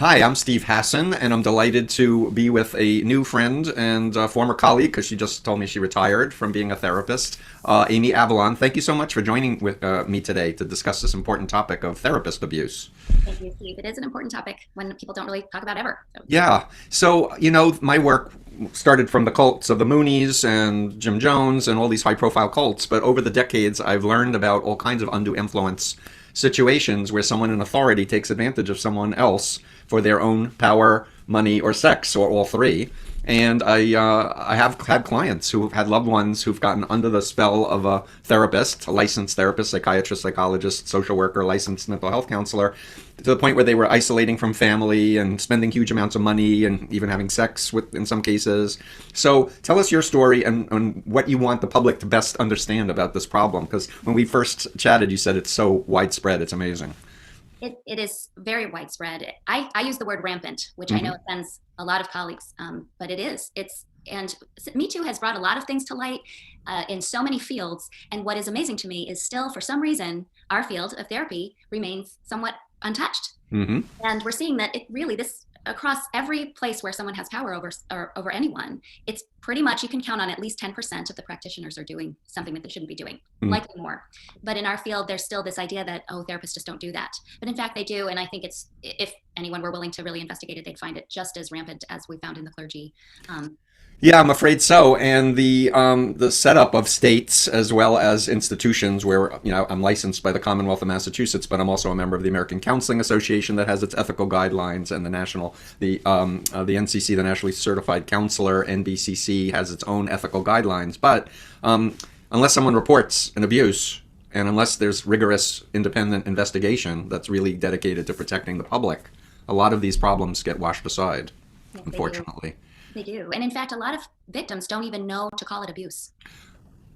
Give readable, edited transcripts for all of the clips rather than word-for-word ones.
Hi, I'm Steve Hassan, and I'm delighted to be with a new friend and former colleague because she just told me she retired from being a therapist, Amy Avelon. Thank you so much for joining with me today to discuss this important topic of therapist abuse. Thank you, Steve. It is an important topic when people don't really talk about ever. So, Yeah, so, my work started from the cults of the Moonies and Jim Jones and all these high profile cults, but over the decades, I've learned about all kinds of undue influence situations where someone in authority takes advantage of someone else for their own power, money, or sex, or all three. And I have had clients who have had loved ones who've gotten under the spell of a therapist, a licensed therapist, psychiatrist, psychologist, social worker, licensed mental health counselor, to the point where they were isolating from family and spending huge amounts of money and even having sex with, in some cases. So tell us your story and what you want the public to best understand about this problem. Because when we first chatted, you said it's so widespread. It's amazing. it is very widespread. I use the word rampant, which I know Hmm. offends a lot of colleagues, but it is. And Me Too has brought a lot of things to light in so many fields. And what is amazing to me is still, for some reason, our field of therapy remains somewhat untouched. Hmm. And we're seeing that it really this across every place where someone has power over anyone, it's pretty much you can count on at least 10% of the practitioners are doing something that they shouldn't be doing, likely more. But in our field, there's still this idea that, oh, therapists just don't do that. But in fact, they do. And I think it's, if anyone were willing to really investigate it, they'd find it just as rampant as we found in the clergy. Um, Yeah, I'm afraid so. And the setup of states as well as institutions where I'm licensed by the Commonwealth of Massachusetts, but I'm also a member of the American Counseling Association that has its ethical guidelines, and the NCC, the Nationally Certified Counselor, NBCC has its own ethical guidelines. But unless someone reports an abuse, and unless there's rigorous independent investigation that's really dedicated to protecting the public, a lot of these problems get washed aside, yes, they do. unfortunately. They do. And in fact, a lot of victims don't even know to call it abuse.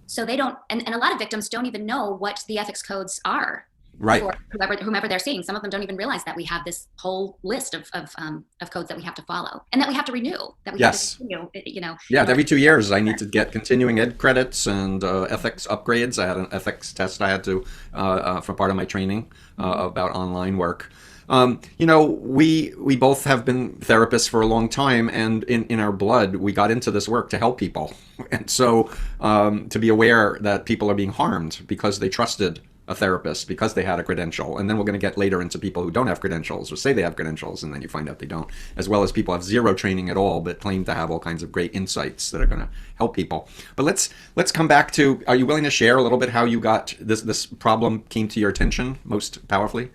So they don't, and a lot of victims don't even know what the ethics codes are Right. for whomever they're seeing. Some of them don't even realize that we have this whole list of codes that we have to follow and that we have to renew, that we have to Yes. continue, Yeah, in order every to. 2 years I need to get continuing ed credits and ethics upgrades. I had an ethics test I had to for part of my training about online work. We both have been therapists for a long time, and in our blood, we got into this work to help people, and so to be aware that people are being harmed because they trusted a therapist because they had a credential. And then we're going to get later into people who don't have credentials or say they have credentials and then you find out they don't, as well as people have zero training at all but claim to have all kinds of great insights that are going to help people. But let's come back to, are you willing to share a little bit how you got this problem came to your attention most powerfully?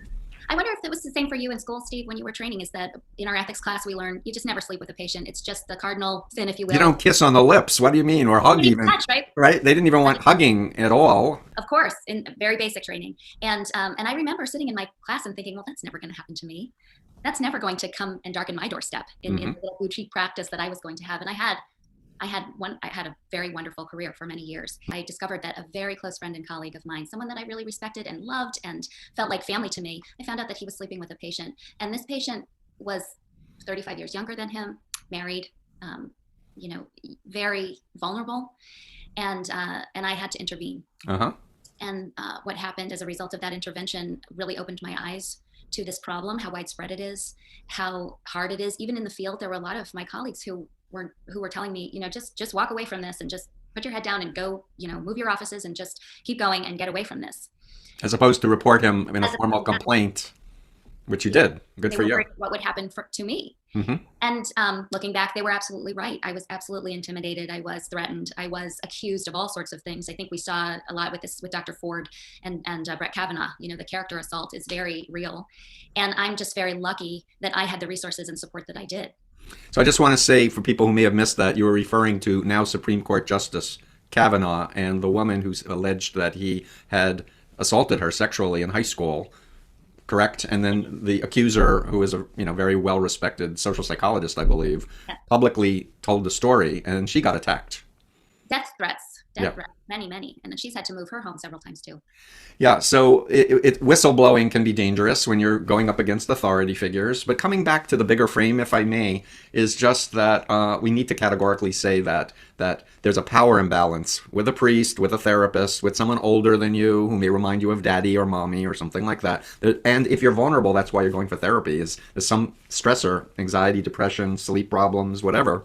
I wonder if it was the same for you in school, Steve, when you were training. Is that in our ethics class we learn you just never sleep with a patient. It's just the cardinal sin, if you You will. don't kiss on the lips. What do you mean? Or You hug don't even even, touch, right? right? They didn't even want hugging at all. Of course, in very basic training. And I remember sitting in my class and thinking, well, that's never going to happen to me. That's never going to come and darken my doorstep in Hmm. the little boutique practice that I was going to have. And I had a very wonderful career for many years. I discovered that a very close friend and colleague of mine, someone that I really respected and loved and felt like family to me, I found out that he was sleeping with a patient. And this patient was 35 years younger than him, married, um, very vulnerable. And I had to intervene. Uh-huh. And what happened as a result of that intervention really opened my eyes to this problem, how widespread it is, how hard it is. Even in the field, there were a lot of my colleagues who were telling me, just walk away from this and just put your head down and go, move your offices and just keep going and get away from this. As opposed to report him in a As formal opposed to complaint, which you did. Good they for were you. worried what would happen to me. Hmm. And looking back, they were absolutely right. I was absolutely intimidated. I was threatened. I was accused of all sorts of things. I think we saw a lot with this with Dr. Ford and Brett Kavanaugh. The character assault is very real, and I'm just very lucky that I had the resources and support that I did. So I just want to say for people who may have missed that, you were referring to now Supreme Court Justice Kavanaugh and the woman who's alleged that he had assaulted her sexually in high school, correct? And then the accuser, who is a very well-respected social psychologist, I believe, Yeah. publicly told the story, and she got attacked. Death threats Yeah. death threats, many, and then she's had to move her home several times too. Yeah, so whistleblowing can be dangerous when you're going up against authority figures. But coming back to the bigger frame, if I may, is just that we need to categorically say that there's a power imbalance with a priest, with a therapist, with someone older than you who may remind you of daddy or mommy or something like that. And if you're vulnerable, that's why you're going for therapy. Is there's some stressor, anxiety, depression, sleep problems, whatever.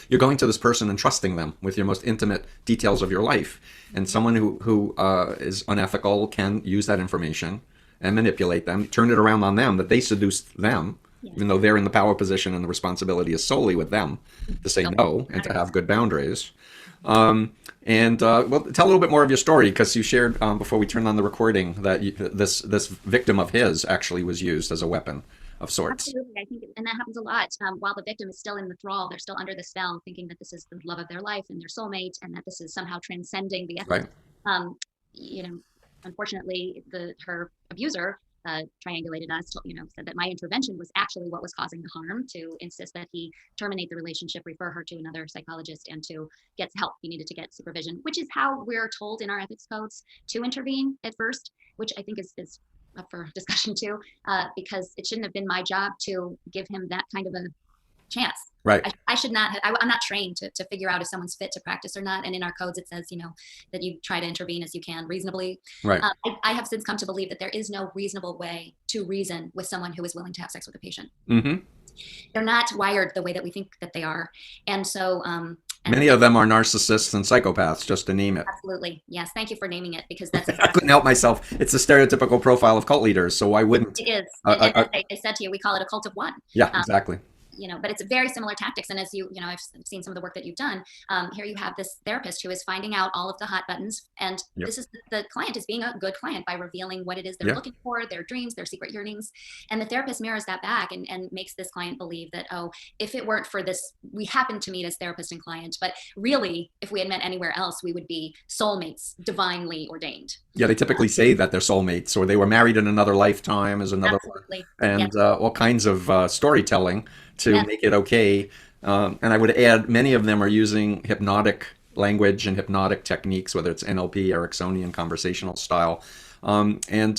You're going to this person and trusting them with your most intimate details of your life. And someone who is unethical can use that information and manipulate them, turn it around on them, that they seduced them, even though they're in the power position and the responsibility is solely with them to say no and to have good boundaries. Well, tell a little bit more of your story, because you shared before we turned on the recording that this victim of his actually was used as a weapon of sorts. Absolutely, I think, and that happens a lot. While the victim is still in the thrall, they're still under the spell, thinking that this is the love of their life and their soulmate, and that this is somehow transcending the ethics. Right. You know, unfortunately, her abuser triangulated us. Said that my intervention was actually what was causing the harm. To insist that he terminate the relationship, refer her to another psychologist, and to get help. He needed to get supervision, which is how we're told in our ethics codes to intervene at first, which I think is up for discussion too, because it shouldn't have been my job to give him that kind of a chance. Right. I should not. I'm not trained to figure out if someone's fit to practice or not. And in our codes, it says, that you try to intervene as you can reasonably. Right. I have since come to believe that there is no reasonable way to reason with someone who is willing to have sex with a patient. Mm-hmm. They're not wired the way that we think that they are, and so. Many of them are narcissists and psychopaths, just to name it. Absolutely. Yes. Thank you for naming it, because that's I couldn't help myself. It's a stereotypical profile of cult leaders, so why wouldn't? It is. I said to you, we call it a cult of one. Yeah, exactly. But it's very similar tactics. And as I've seen some of the work that you've done. Here you have this therapist who is finding out all of the hot buttons. And this is the client is being a good client by revealing what it is they're looking for, their dreams, their secret yearnings. And the therapist mirrors that back and makes this client believe that, oh, if it weren't for this, we happen to meet as therapist and client. But really, if we had met anywhere else, we would be soulmates, divinely ordained. Yeah, they typically say that they're soulmates, or they were married in another lifetime is another one. And all kinds of storytelling to make it okay. And I would add, many of them are using hypnotic language and hypnotic techniques, whether it's NLP, Ericksonian conversational style. And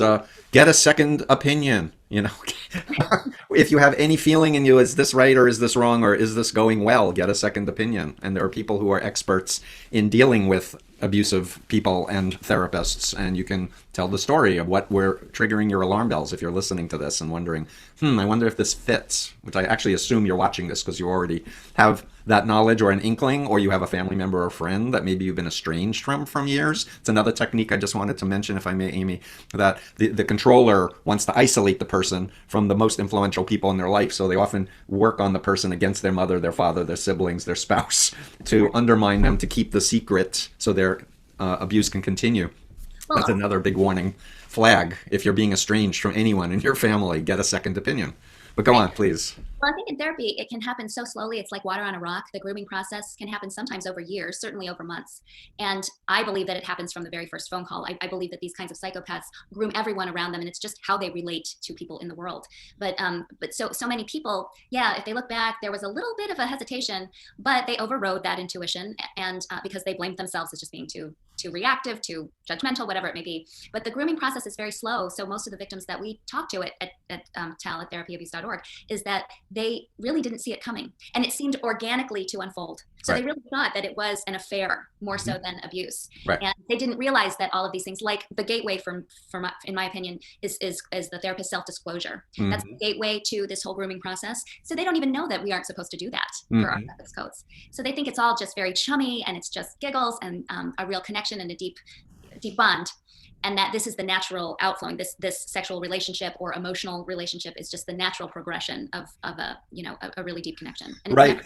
get a second opinion. If you have any feeling in you, is this right or is this wrong or is this going well? Get a second opinion. And there are people who are experts in dealing with abusive people and therapists, and you can tell the story of what we're triggering your alarm bells if you're listening to this and wondering, I wonder if this fits, which I actually assume you're watching this because you already have that knowledge or an inkling, or you have a family member or friend that maybe you've been estranged from years. It's another technique I just wanted to mention, if I may, Amy, that the controller wants to isolate the person from the most influential people in their life. So they often work on the person against their mother, their father, their siblings, their spouse, to undermine them, to keep the secret so their abuse can continue. Well, that's another big warning flag. If you're being estranged from anyone in your family, get a second opinion. But go on, please. Well, I think in therapy, it can happen so slowly. It's like water on a rock. The grooming process can happen sometimes over years, certainly over months. And I believe that it happens from the very first phone call. I believe that these kinds of psychopaths groom everyone around them, and it's just how they relate to people in the world. But so many people, if they look back, there was a little bit of a hesitation, but they overrode that intuition, and because they blamed themselves as just being too reactive, too judgmental, whatever it may be. But the grooming process is very slow. So most of the victims that we talk to at TAL, at TherapyAbuse.org, is that they really didn't see it coming. And it seemed organically to unfold. So they really thought that it was an affair more so than abuse. Right. And they didn't realize that all of these things, like the gateway in my opinion, is the therapist's self-disclosure. Mm-hmm. That's the gateway to this whole grooming process. So they don't even know that we aren't supposed to do that for our ethics codes. So they think it's all just very chummy and it's just giggles and a real connection and a deep bond. And that this is the natural outflowing. This sexual relationship or emotional relationship is just the natural progression of a really deep connection. And right.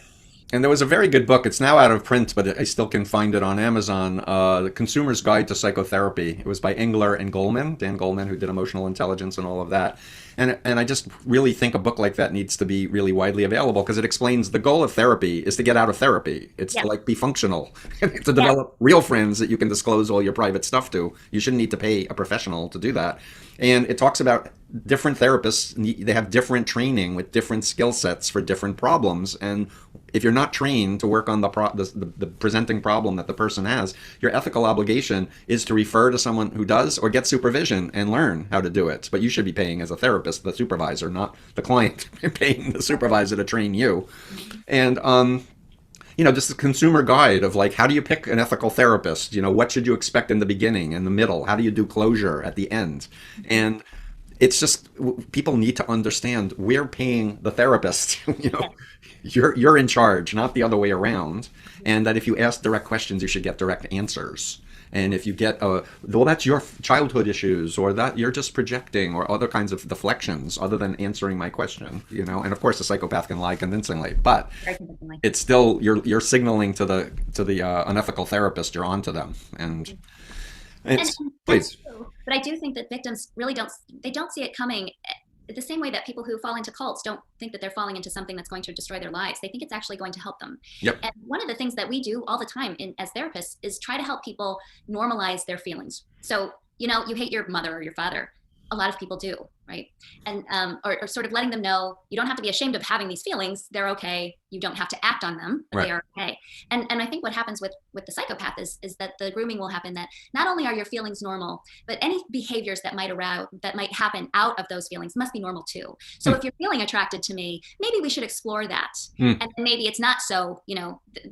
And there was a very good book. It's now out of print, but I still can find it on Amazon. The Consumer's Guide to Psychotherapy. It was by Engler and Goleman, Dan Goleman, who did Emotional Intelligence and all of that. And I just really think a book like that needs to be really widely available because it explains the goal of therapy is to get out of therapy. It's to Yes. like be functional, to Yes. develop real friends that you can disclose all your private stuff to. You shouldn't need to pay a professional to do that. And it talks about different therapists, they have different training with different skill sets for different problems. And if you're not trained to work on the presenting problem that the person has, your ethical obligation is to refer to someone who does or get supervision and learn how to do it. But you should be paying as a therapist, the supervisor, not the client, paying the supervisor to train you. And just a consumer guide of like, how do you pick an ethical therapist? What should you expect in the beginning and the middle? How do you do closure at the end? And it's just people need to understand we're paying the therapist. You're in charge, not the other way around. And that if you ask direct questions, you should get direct answers. And if you get, well, that's your childhood issues, or that you're just projecting, or other kinds of deflections, other than answering my question, And of course, a psychopath can lie convincingly, but Very convincingly. it's still you're signaling to the unethical therapist you're onto them, and it's That's please. true. But I do think that victims really don't see it coming the same way that people who fall into cults don't think that they're falling into something that's going to destroy their lives. They think it's actually going to help them. Yep. And one of the things that we do all the time as therapists is try to help people normalize their feelings. So, you hate your mother or your father. A lot of people do, right? And or sort of letting them know you don't have to be ashamed of having these feelings. They're okay. You don't have to act on them, but Right. they are okay. And I think what happens with the psychopath is that the grooming will happen that not only are your feelings normal, but any behaviors that might happen out of those feelings must be normal too. So if you're feeling attracted to me, maybe we should explore that. And maybe it's not so,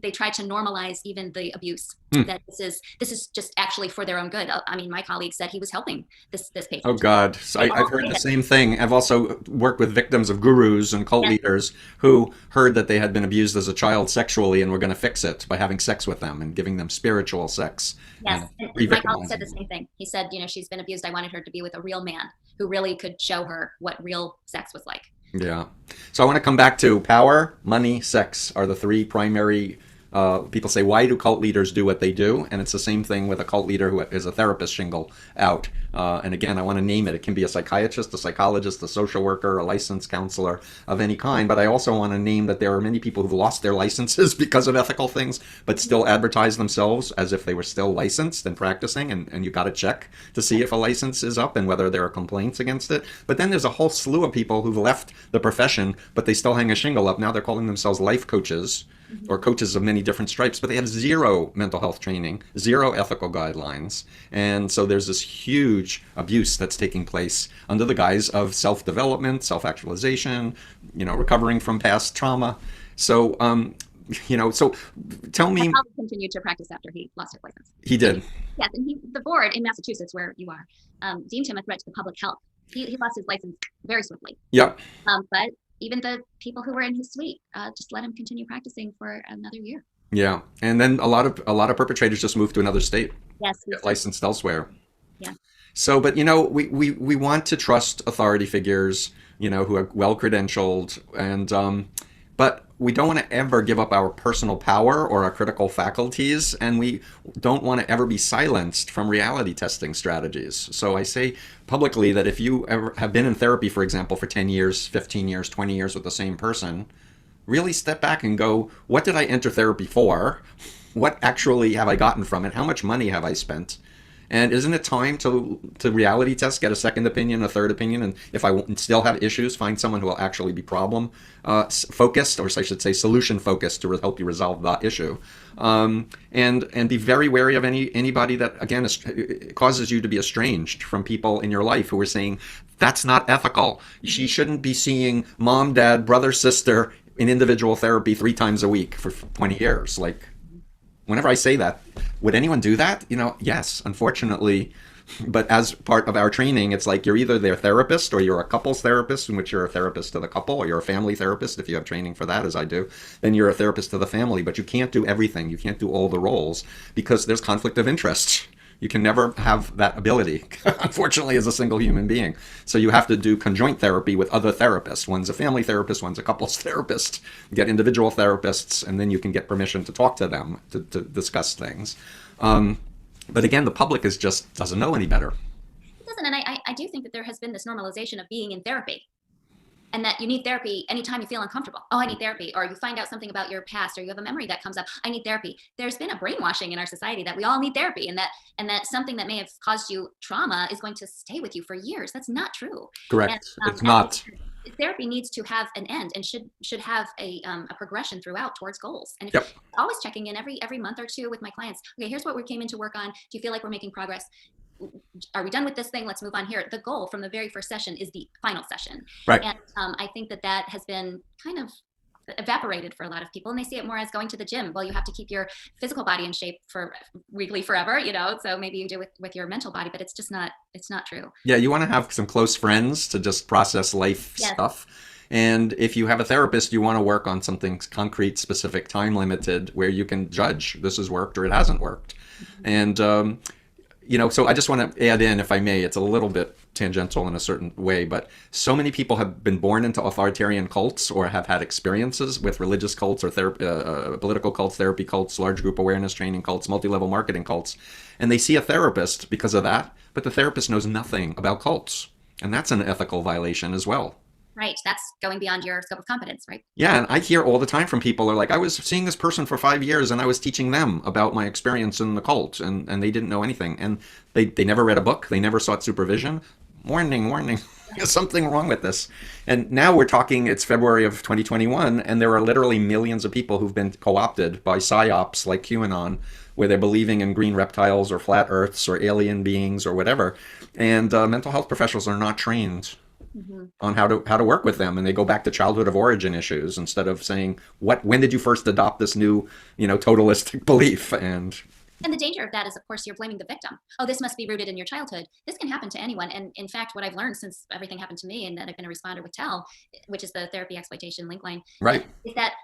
they try to normalize even the abuse. That this is just actually for their own good. I mean, my colleague said he was helping this patient. Oh God, so I've heard the same thing. I've also worked with victims of gurus and cult leaders who heard that they had been abused as a child sexually and were going to fix it by having sex with them and giving them spiritual sex. Yes, and my colleague said the same thing. He said, she's been abused. I wanted her to be with a real man who really could show her what real sex was like. Yeah. So I want to come back to power, money, sex are the three primary. People say, why do cult leaders do what they do? And it's the same thing with a cult leader who is a therapist shingle out. And again, I want to name it. It can be a psychiatrist, a psychologist, a social worker, a licensed counselor of any kind. But I also want to name that there are many people who've lost their licenses because of ethical things, but still advertise themselves as if they were still licensed and practicing. And you got to check to see if a license is up and whether there are complaints against it. But then there's a whole slew of people who've left the profession, but they still hang a shingle up. Now they're calling themselves life coaches or coaches of many different stripes, but they have zero mental health training, zero ethical guidelines. And so there's this huge abuse that's taking place under the guise of self-development, self-actualization, recovering from past trauma. So, so tell me. My colleague continued to practice after he lost his license. He did. Yes, and the board in Massachusetts, where you are, deemed him a threat to the public health. He lost his license very swiftly. Yep. But even the people who were in his suite just let him continue practicing for another year. Yeah, and then a lot of perpetrators just move to another state. Yes, get licensed elsewhere. Yeah. So, but we want to trust authority figures, who are well credentialed, and but we don't want to ever give up our personal power or our critical faculties, and we don't want to ever be silenced from reality testing strategies. So I say publicly that if you ever have been in therapy, for example, for 10 years, 15 years, 20 years with the same person, really step back and go, what did I enter therapy for? What actually have I gotten from it? How much money have I spent? And isn't it time to reality test, get a second opinion, a third opinion, and if I still have issues, find someone who will actually be problem focused, or I should say solution focused, to help you resolve that issue, and be very wary of anybody that again causes you to be estranged from people in your life who are saying that's not ethical. She shouldn't be seeing mom, dad, brother, sister in individual therapy 3 times a week for 20 years. Like, whenever I say that, would anyone do that? Yes, unfortunately. But as part of our training, it's like you're either their therapist or you're a couples therapist, in which you're a therapist to the couple, or you're a family therapist if you have training for that, as I do. Then you're a therapist to the family. But you can't do everything. You can't do all the roles because there's conflict of interest. You can never have that ability, unfortunately, as a single human being. So you have to do conjoint therapy with other therapists. One's a family therapist, one's a couples therapist. Get individual therapists, and then you can get permission to talk to them to discuss things. But again, the public just doesn't know any better. It listen, and I do think that there has been this normalization of being in therapy, and that you need therapy anytime you feel uncomfortable. Oh, I need therapy. Or you find out something about your past, or you have a memory that comes up. I need therapy. There's been a brainwashing in our society that we all need therapy, and that something that may have caused you trauma is going to stay with you for years. That's not true. Correct. And, It's not. therapy needs to have an end and should have a progression throughout towards goals. And if Yep. always checking in every month or two with my clients. Okay, here's what we came in to work on. Do you feel like we're making progress? Are we done with this thing? Let's move on here. The goal from the very first session is the final session. Right. And I think that has been kind of evaporated for a lot of people, and they see it more as going to the gym. Well, you have to keep your physical body in shape for weekly forever, so maybe you do with your mental body, but it's not true. Yeah, you want to have some close friends to just process life Yes. stuff. And if you have a therapist, you want to work on something concrete, specific, time limited, where you can judge this has worked or it hasn't worked. And so I just want to add in, if I may, it's a little bit tangential in a certain way, but so many people have been born into authoritarian cults or have had experiences with religious cults or political cults, therapy cults, large group awareness training cults, multi-level marketing cults, and they see a therapist because of that, but the therapist knows nothing about cults. And that's an ethical violation as well. Right. That's going beyond your scope of competence, right? Yeah, and I hear all the time from people are like, I was seeing this person for 5 years and I was teaching them about my experience in the cult, and they didn't know anything. And they never read a book. They never sought supervision. Warning, warning. There's something wrong with this. And now we're talking, it's February of 2021, and there are literally millions of people who've been co-opted by psyops like QAnon, where they're believing in green reptiles or flat earths or alien beings or whatever. And mental health professionals are not trained on how to work with them, and they go back to childhood of origin issues instead of saying, when did you first adopt this new totalistic belief? And the danger of that is, of course, you're blaming the victim. Oh, this must be rooted in your childhood. This can happen to anyone. And in fact, what I've learned since everything happened to me, and that I've been a responder with TEL, which is the therapy exploitation link line, right, is that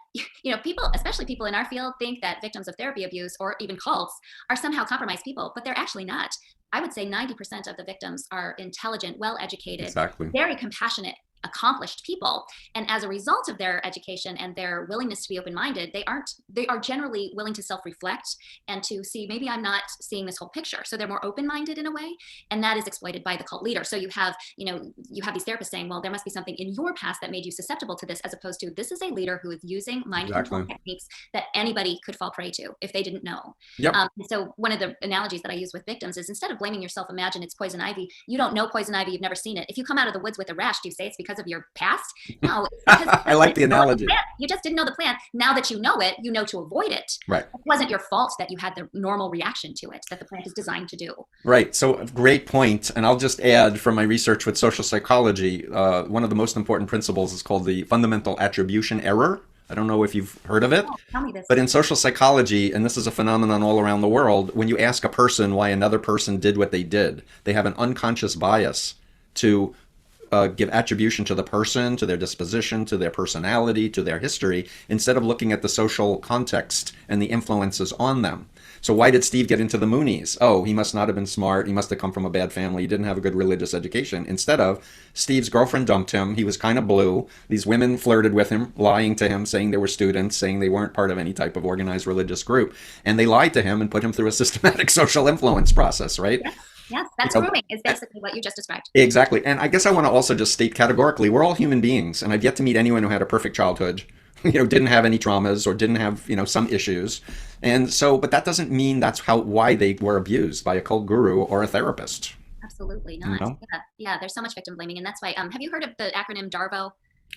people, especially people in our field, think that victims of therapy abuse or even cults are somehow compromised people, but they're actually not. I would say 90% of the victims are intelligent, well-educated, exactly, very compassionate, accomplished people. And as a result of their education and their willingness to be open-minded, they are generally willing to self-reflect and to see, maybe I'm not seeing this whole picture. So they're more open-minded in a way, and that is exploited by the cult leader. So you have these therapists saying, well, there must be something in your past that made you susceptible to this, as opposed to, this is a leader who is using mind control techniques that anybody could fall prey to if they didn't know. Yep. So one of the analogies that I use with victims is, instead of blaming yourself, imagine it's poison ivy. You don't know poison ivy, you've never seen it. If you come out of the woods with a rash, do you say it's because of your past? No. I like the analogy. You just didn't know the plant. Now that you know it, you know to avoid it. Right. It wasn't your fault that you had the normal reaction to it that the plant is designed to do. Right. So great point. And I'll just add, from my research with social psychology, one of the most important principles is called the fundamental attribution error. I don't know if you've heard of it, tell me this. But in social psychology, and this is a phenomenon all around the world, when you ask a person why another person did what they did, they have an unconscious bias to give attribution to the person, to their disposition, to their personality, to their history, instead of looking at the social context and the influences on them. So why did Steve get into the Moonies? Oh, he must not have been smart. He must have come from a bad family. He didn't have a good religious education. Instead of, Steve's girlfriend dumped him. He was kind of blue. These women flirted with him, lying to him, saying they were students, saying they weren't part of any type of organized religious group. And they lied to him and put him through a systematic social influence process, right? Yes, that's grooming is basically what you just described. Exactly. And I guess I want to also just state categorically, we're all human beings. And I've yet to meet anyone who had a perfect childhood, didn't have any traumas or didn't have, some issues. And so, but that doesn't mean that's why they were abused by a cult guru or a therapist. Absolutely not. Yeah, there's so much victim blaming. And that's why, have you heard of the acronym DARVO?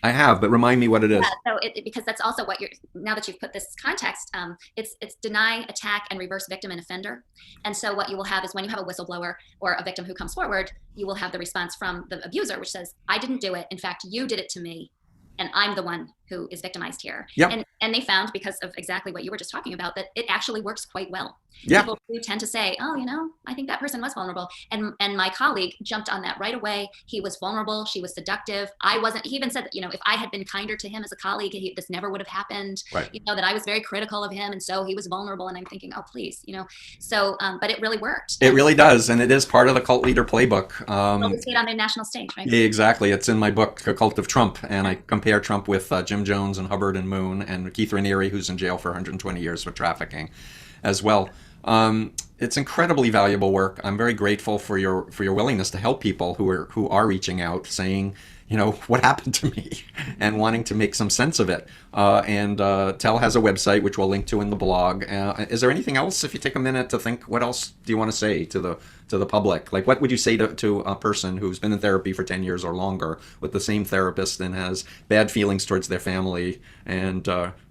I have, but remind me what it is. So because that's also what now that you've put this context, it's deny, attack, and reverse victim and offender. And so what you will have is, when you have a whistleblower or a victim who comes forward, you will have the response from the abuser, which says, I didn't do it. In fact, you did it to me, and I'm the one who is victimized here. Yep. And they found, because of exactly what you were just talking about, that it actually works quite well. Yep. People do tend to say, oh, I think that person was vulnerable. And my colleague jumped on that right away. He was vulnerable. She was seductive. I wasn't. He even said that, if I had been kinder to him as a colleague, this never would have happened. Right. That I was very critical of him. And so he was vulnerable. And I'm thinking, oh, please, So, but it really worked. It really does. And it is part of the cult leader playbook. We see it on the national stage, right? Exactly. It's in my book, The Cult of Trump. And I compare Trump with Jim Jones and Hubbard and Moon and Keith Raniere, who's in jail for 120 years for trafficking as well. it's incredibly valuable work. I'm very grateful for your willingness to help people who are reaching out, saying, what happened to me, and wanting to make some sense of it. And Tell has a website which we'll link to in the blog. Is there anything else? If you take a minute to think, what else do you want to say to the public? Like, what would you say to a person who's been in therapy for 10 years or longer with the same therapist and has bad feelings towards their family and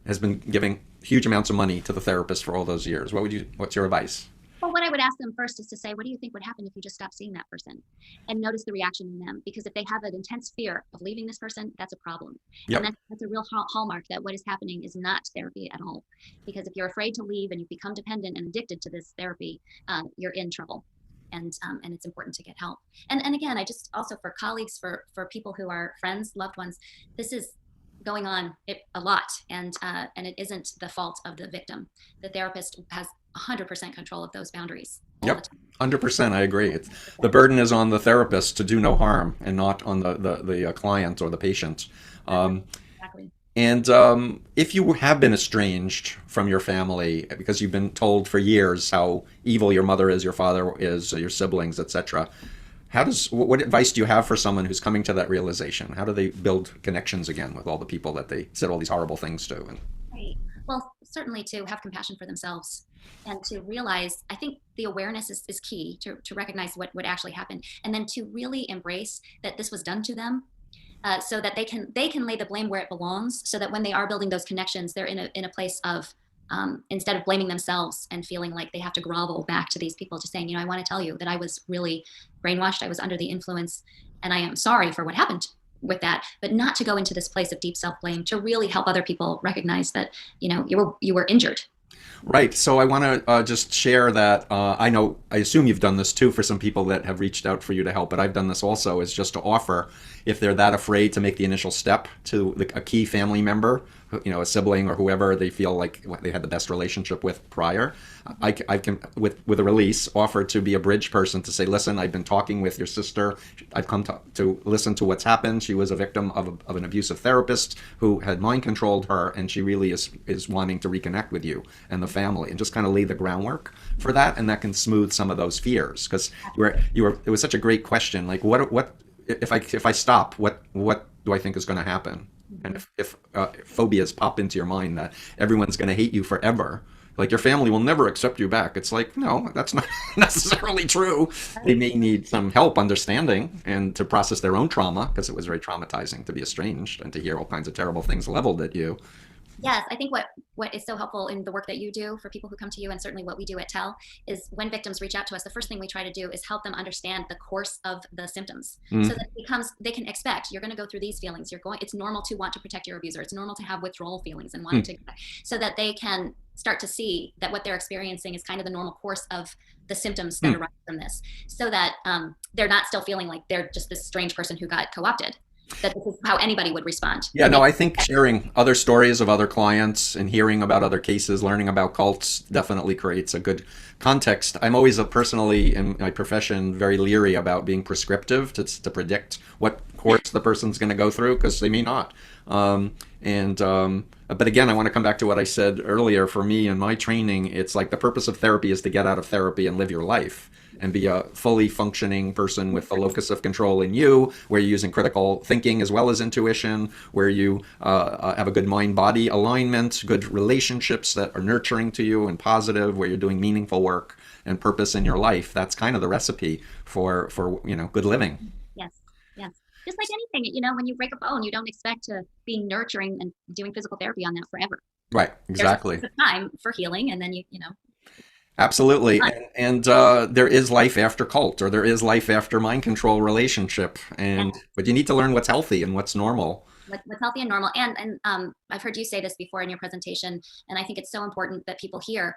has been giving huge amounts of money to the therapist for all those years? What's your advice? Well, what I would ask them first is to say, what do you think would happen if you just stopped seeing that person? And notice the reaction in them. Because if they have an intense fear of leaving this person, that's a problem. Yep. And that's a real hallmark that what is happening is not therapy at all. Because if you're afraid to leave and you become dependent and addicted to this therapy, you're in trouble. And it's important to get help. And again, I just also, for colleagues, for people who are friends, loved ones, this is going on a lot, and it isn't the fault of the victim. The therapist has 100% control of those boundaries. Yep, 100%. I agree. The burden is on the therapist to do no harm, and not on the client or the patient. Exactly. And if you have been estranged from your family because you've been told for years how evil your mother is, your father is, your siblings, etc., what advice do you have for someone who's coming to that realization? How do they build connections again with all the people that they said all these horrible things to? Right. Well, certainly to have compassion for themselves and to realize, I think the awareness is key to recognize what actually happened, and then to really embrace that this was done to them, so that they can lay the blame where it belongs, so that when they are building those connections, they're in a place of, instead of blaming themselves and feeling like they have to grovel back to these people, just saying, I want to tell you that I was really brainwashed, I was under the influence, and I am sorry for what happened with that, but not to go into this place of deep self-blame, to really help other people recognize that, you were injured. Right. So I want to just share that I assume you've done this too for some people that have reached out for you to help, but I've done this also, is just to offer, if they're that afraid to make the initial step, to a key family member, a sibling or whoever they feel like they had the best relationship with prior, I can, with a release, offer to be a bridge person to say, listen, I've been talking with your sister. I've come to listen to what's happened. She was a victim of an abusive therapist who had mind controlled her, and she really is wanting to reconnect with you and the family, and just kind of lay the groundwork for that, and that can smooth some of those fears. Because it was such a great question. Like, what if I stop, what do I think is going to happen? And if phobias pop into your mind that everyone's going to hate you forever, like your family will never accept you back, it's like, no, that's not necessarily true. They may need some help understanding and to process their own trauma, because it was very traumatizing to be estranged and to hear all kinds of terrible things leveled at you. Yes, I think what is so helpful in the work that you do for people who come to you, and certainly what we do at TEL, is when victims reach out to us, the first thing we try to do is help them understand the course of the symptoms, so that they can expect, you're going to go through these feelings. It's normal to want to protect your abuser. It's normal to have withdrawal feelings and wanting to, so that they can start to see that what they're experiencing is kind of the normal course of the symptoms that arise from this, so that they're not still feeling like they're just this strange person who got co-opted, that this is how anybody would respond. Yeah, no, I think sharing other stories of other clients and hearing about other cases, learning about cults, definitely creates a good context. I'm always personally in my profession very leery about being prescriptive to predict what course the person's going to go through, because they may not. But again, I want to come back to what I said earlier. For me and my training, it's like the purpose of therapy is to get out of therapy and live your life and be a fully functioning person with the locus of control in you, where you're using critical thinking as well as intuition, where you have a good mind-body alignment, good relationships that are nurturing to you and positive, where you're doing meaningful work and purpose in your life. That's kind of the recipe for good living. Yes, yes. Just like anything, when you break a bone, you don't expect to be nurturing and doing physical therapy on that forever. Right, exactly. There's a time for healing, and then you. Absolutely. And there is life after cult, or there is life after mind control relationship. But you need to learn what's healthy and what's normal. What's healthy and normal. And I've heard you say this before in your presentation, and I think it's so important that people hear.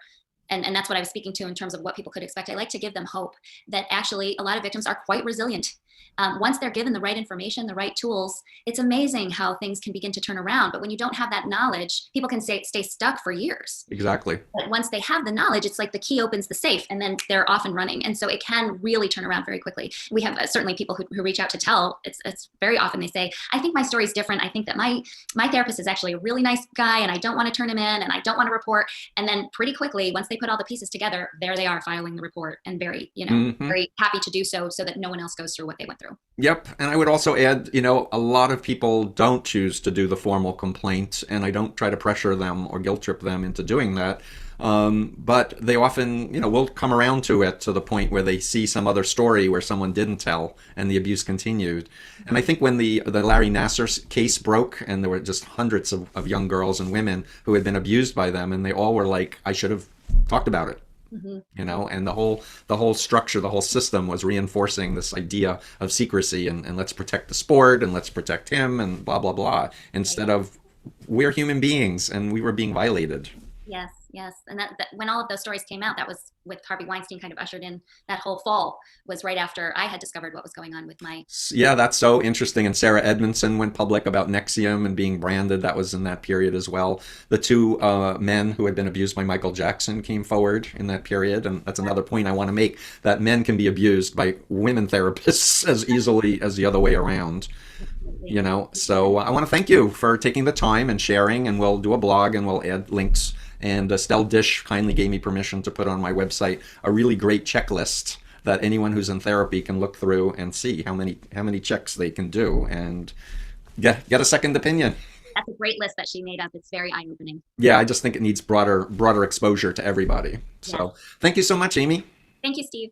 And that's what I was speaking to in terms of what people could expect. I like to give them hope that actually a lot of victims are quite resilient. Once they're given the right information, the right tools, it's amazing how things can begin to turn around. But when you don't have that knowledge, people can stay stuck for years. Exactly. But once they have the knowledge, it's like the key opens the safe, and then they're off and running. And so it can really turn around very quickly. We have certainly people who reach out to TEL. It's very often they say, I think my story is different. I think that my therapist is actually a really nice guy, and I don't want to turn him in, and I don't want to report. And then pretty quickly, once they put all the pieces together, there they are filing the report, and very, Hmm. very happy to do so, so that no one else goes through what they went through. Yep. And I would also add, a lot of people don't choose to do the formal complaint, and I don't try to pressure them or guilt trip them into doing that. But they often, will come around to it to the point where they see some other story where someone didn't tell and the abuse continued. And I think when the Larry Nasser case broke and there were just hundreds of young girls and women who had been abused by them, and they all were like, I should have talked about it. Hmm. And the whole structure, the whole system was reinforcing this idea of secrecy and let's protect the sport and let's protect him and blah blah blah, instead of we're human beings and we were being violated. Yes, yes. And that when all of those stories came out, that was with Harvey Weinstein kind of ushered in that whole fall, was right after I had discovered what was going on with my. Yeah, that's so interesting. And Sarah Edmondson went public about Nexium and being branded. That was in that period as well. The two men who had been abused by Michael Jackson came forward in that period. And that's another point I want to make, that men can be abused by women therapists as easily as the other way around. So I want to thank you for taking the time and sharing. And we'll do a blog and we'll add links. And Estelle Dish kindly gave me permission to put on my website a really great checklist that anyone who's in therapy can look through and see how many checks they can do and get a second opinion. That's a great list that she made up. It's very eye-opening. Yeah, I just think it needs broader exposure to everybody. Yes. So thank you so much, Amy. Thank you, Steve.